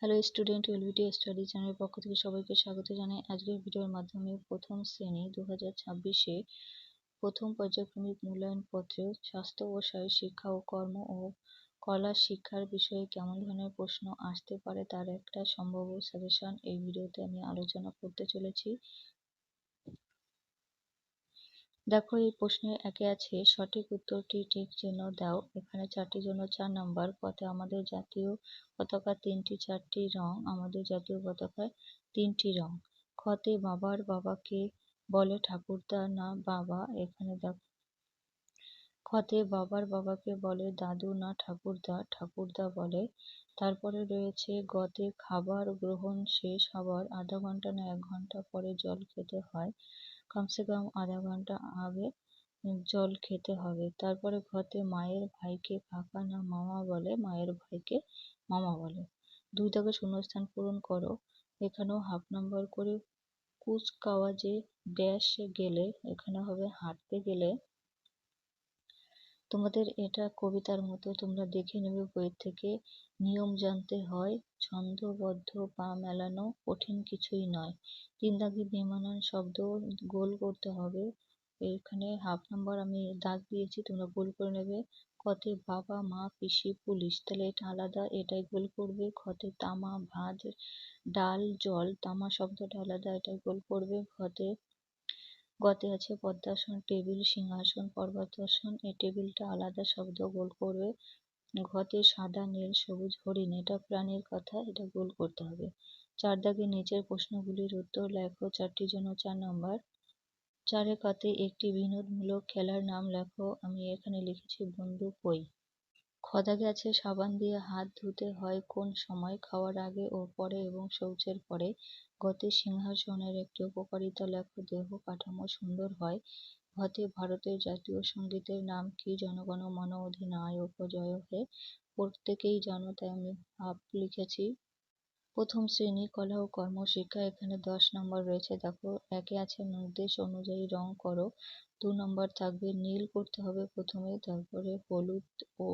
Hello student, এলভিডি study চ্যানেলের পক্ষ থেকে সবাইকে স্বাগত জানাই। আজকের ভিডিওর মাধ্যমে প্রথম শ্রেণী 2026-এ প্রথম পর্যায়ক্রমিক মূল্যায়ন পত্রে স্বাস্থ্য ও শারীর শিক্ষা ও কর্ম ও কলা শিক্ষার বিষয়ে কেমন ধরনের প্রশ্ন আসতে পারে তার একটা সম্ভাব্য সাজেশন এই ভিডিওতে আমি আলোচনা করতে চলেছি। দেখো, এই প্রশ্নের একে আছে সঠিক উত্তরটি ঠিক চিহ্ন দাও। এখানে চারটির জন্য 4 নাম্বার। পথে আমাদের জাতীয় পতাকা 3টি 4টি রং, আমাদের জাতীয় পতাকায় 3টি রং। খতে বাবার বাবাকে বলে ঠাকুরদা না বাবা। এখানে দেখো, খতে বাবার বাবাকে বলে দাদু না ঠাকুরদা, ঠাকুরদা বলে। তারপরে রয়েছে গতে খাবার গ্রহণ শেষ হবার আধা ঘন্টা না 1 ঘন্টা পরে জল খেতে হয়, কমসে কম আধা ঘন্টা আগে জল খেতে হবে। তারপরে ঘতে মায়ের ভাইকে কাকা না মামা বলে, মায়ের ভাইকে মামা বলে। 2 দাগে শূন্যস্থান পূরণ করো। এখানেও হাফ নাম্বার করে। কুচকাওয়াজে ড্যাশ গেলে, এখানে হবে হাঁটতে গেলে। তোমাদের এটা কবিতার মতো, তোমরা দেখে নেবে বইয়ের থেকে। নিয়ম জানতে হয়, ছন্দবদ্ধ পা মেলানো, কঠিন কিছুই নয়। 3 দাগে বেমানান শব্দ গোল করতে হবে। এখানে হাফ নাম্বার আমি দাগ দিয়েছি, তোমরা গোল করে নেবে। কতে বাবা মা পিসি পুলিশ, তাহলে এটা আলাদা, এটাই গোল করবে। খতে তামা ভাত ডাল জল, তামা শব্দটা আলাদা, এটাই গোল করবে। গতে আছে পদ্মাসন টেবিল সিংহাসন পর্বতাসন, এই টেবিলটা আলাদা শব্দ, গোল করবে। ঘতে সাদা নীল সবুজ হরিণ, এটা প্রাণীর কথা, এটা গোল করতে হবে। 4 দাগে নিচের প্রশ্নগুলির উত্তর লেখো। 4টির জন্য 4 নম্বর। 4 কতে একটি বিনোদমূলক খেলার নাম লেখো। আমি এখানে লিখেছি বন্দুক কই। খ দাগে আছে সাবান দিয়ে হাত ধুতে হয় কোন সময়, খাওয়ার আগে ও পরে এবং শৌচের পরে। গতে সিংহাসনের একটি উপকারিতা লেখো, দেহ কাঠামো সুন্দর হয়। ঘতে ভারতের জাতীয় সঙ্গীতের নাম কি, জনগণ মন অধিনায়ক জয় হে। প্রত্যেকেই জানো, তাই আমি হাফ লিখেছি। প্রথম শ্রেণী কলা ও কর্মশিক্ষা, এখানে 10 নম্বর রয়েছে। দেখো, একে আছে নির্দেশ অনুযায়ী রং করো। 2 নম্বর থাকবে নীল করতে হবে প্রথমে, তারপরে হলুদ ও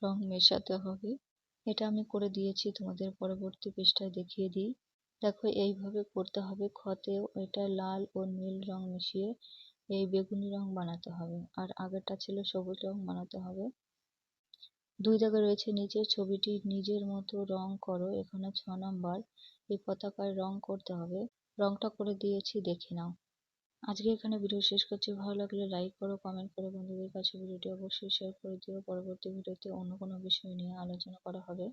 রং মেশাতে হবে। এটা আমি করে দিয়েছি, তোমাদের পরবর্তী পৃষ্ঠায় দেখিয়ে দিই। দেখো, এইভাবে করতে হবে। খতেও এটা লাল ও নীল রং মিশিয়ে এই বেগুনি রং বানাতে হবে, আর আগেরটা ছিল সবুজ রং বানাতে হবে। 2 দাগে রয়েছে নিচের ছবিটি নিজের মতো রং করো। এখানে 6 নাম্বার। এই পতাকায় রং করতে হবে, রংটা করে দিয়েছি, দেখে নাও। আজকে এখানে ভিডিও শেষ করছি। ভালো লাগলে লাইক করো, কমেন্ট করো, বন্ধুদের কাছে ভিডিওটি অবশ্যই শেয়ার করে দিও। পরবর্তী ভিডিওতে অন্য কোনো বিষয় নিয়ে আলোচনা করা হবে।